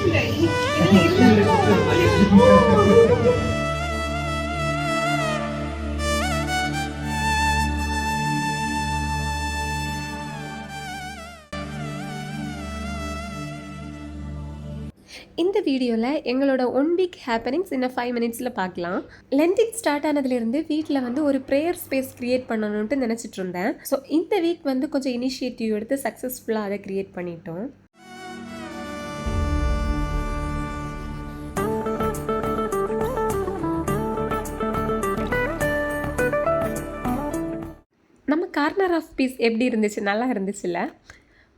இந்த வீடியோவில் எங்களோட 1 வீக் ஹேப்பனிங்ஸ் இன்னும் 5 மினிட்ஸில் பார்க்கலாம். லென்டிங் ஸ்டார்ட் ஆனதுலேருந்து வீட்டில் வந்து ஒரு ப்ரேயர் ஸ்பேஸ் க்ரியேட் பண்ணணுன்ட்டு நினச்சிட்டு இருந்தேன். ஸோ இந்த வீக் வந்து கொஞ்சம் இனிஷியேட்டிவ் எடுத்து சக்ஸஸ்ஃபுல்லாக அதை க்ரியேட் பண்ணிட்டோம். நம்ம கார்னர் ஆஃப் பீஸ் எப்படி இருந்துச்சு? நல்லா இருந்துச்சுல்ல?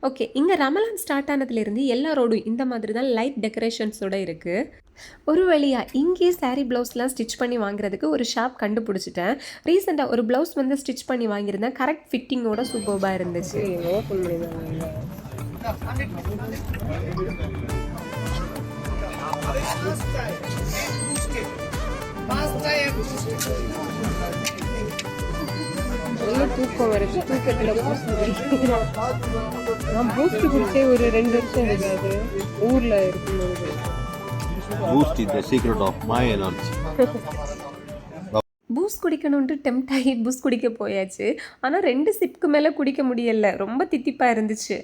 ஓகே, இங்கே ரமலான் ஸ்டார்ட் ஆனதுலேருந்து எல்லா ரோடும் இந்த மாதிரி தான் லைட் டெக்கரேஷன்ஸோடு இருக்குது. ஒரு வழியாக இங்கே சாரீ ப்ளவுஸ்லாம் ஸ்டிச் பண்ணி வாங்குறதுக்கு ஒரு ஷாப் கண்டுபிடிச்சிட்டேன். ரீசெண்டாக ஒரு ப்ளவுஸ் வந்து ஸ்டிச் பண்ணி வாங்கியிருந்தேன். கரெக்ட் ஃபிட்டிங்கோட சூப்பராக இருந்துச்சு. தூக்கம் வருது. தூக்கத்தில் நான் பூஸ்ட் குடிச்சே ஒரு 2 வருஷம் இருக்காது. ஊரில் இருக்கும்போது பூஸ்ட் குடிக்கணுன்ட்டு டெம்ட் ஆகி பூஸ்ட் குடிக்க போயாச்சு. ஆனால் 2 சிப்க்கு மேலே குடிக்க முடியலை. ரொம்ப தித்திப்பாக இருந்துச்சு.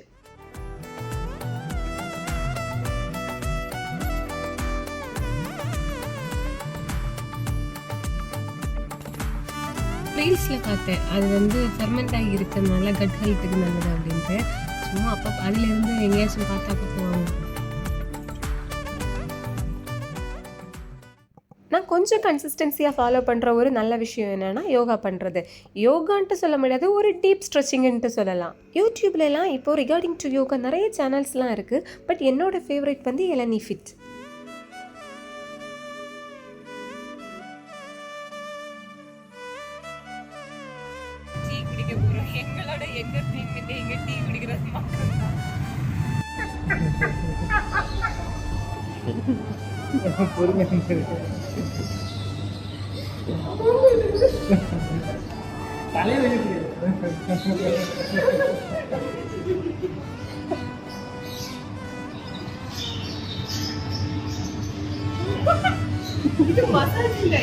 ரீல்ஸில் பார்த்தேன் அது வந்து ஃபெர்மெண்ட் ஆகி இருக்கிறதுனால கட் ஹெல்த்துக்கு நல்லது அப்படின்ட்டு. சும்மா அப்போ அதுலேருந்து எங்கேயாச்சும் பார்த்தா போவாங்க. நான் கொஞ்சம் கன்சிஸ்டன்சியாக ஃபாலோ பண்ணுற ஒரு நல்ல விஷயம் என்னென்னா யோகா பண்ணுறது. யோகான்ட்டு சொல்ல முடியாது, ஒரு டீப் ஸ்ட்ரெச்சிங்ன்ட்டு சொல்லலாம். யூடியூப்லலாம் இப்போது ரிகார்டிங் டு யோகா நிறைய சேனல்ஸ்லாம் இருக்குது. பட் என்னோடய ஃபேவரட் வந்து இளநீ ஃபிட். எங்களோட எங்க தீங்கிட்டு எங்க டீ குடிக்கிறது மட்டும்தான். இது மசாஜ் இல்லை,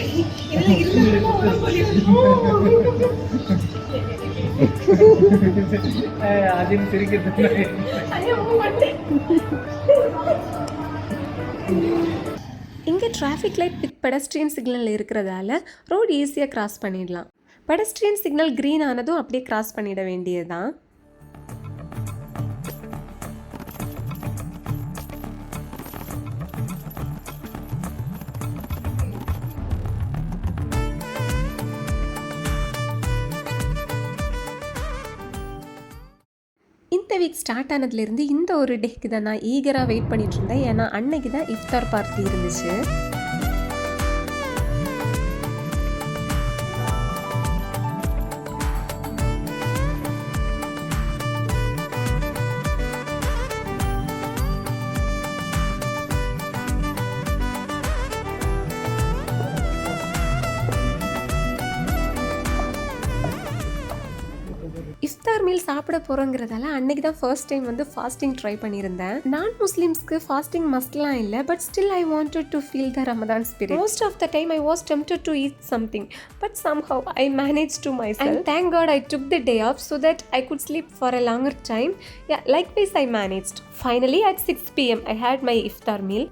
இங்கே traffic light with pedestrian signal இருக்கிறதால ரோடு ஈஸியாக கிராஸ் பண்ணிடலாம். பெடஸ்ட்ரியன் சிக்னல் க்ரீன் ஆனதும் அப்படியே கிராஸ் பண்ணிட வேண்டியதுதான். இந்த வீக் ஸ்டார்ட் ஆனதுலேருந்து இந்த ஒரு டேக்கு தான் நான் ஈகராக வெயிட் பண்ணிட்டு இருந்தேன். ஏன்னா அன்னைக்கு தான் இஃப்தார் பார்ட்டி இருந்துச்சு. இஃப்தார் மீல் சாப்பிட போகிறோங்கிறதால அன்னைக்கு தான் ஃபர்ஸ்ட் டைம் வந்து ஃபாஸ்டிங் ட்ரை பண்ணியிருந்தேன். நான் முஸ்லிம்ஸ்க்கு ஃபாஸ்டிங் மஸ்ட்லாம் இல்லை, but still I wanted to feel the Ramadan spirit. Most of the time I was tempted to eat something, but somehow I managed to myself. And thank God I took the day off so that I could sleep for a longer time. Yeah, likewise I managed. Finally at 6 PM I had my iftar meal.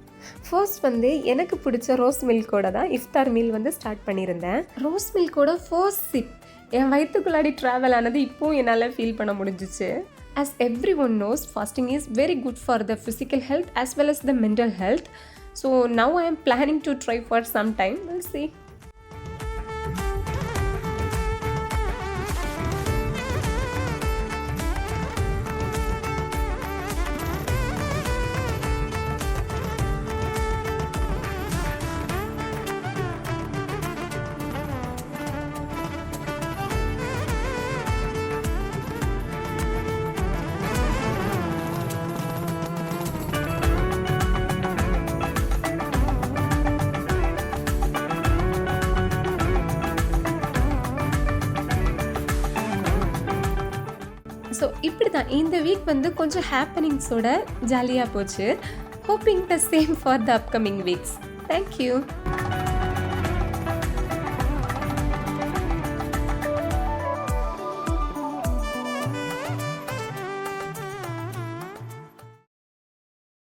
First வந்து எனக்கு பிடிச்ச rose மில்கோட தான் இஃப்தார் meal வந்து start பண்ணியிருந்தேன். Rose மில்கோட first chip என் வயிற்றுக்குள்ளாடி travel ஆனது இப்போவும் என்னால் feel பண்ண முடிஞ்சிச்சு. As everyone knows, fasting is very good for the physical health as well as the mental health. So now I am planning to try for some time. We'll see. So இப்படி தான் இந்த week வந்து கொஞ்சம் ஹேப்பனிங்ஸோட ஜாலியாக போச்சு. Hoping the same for the upcoming weeks. Thank you.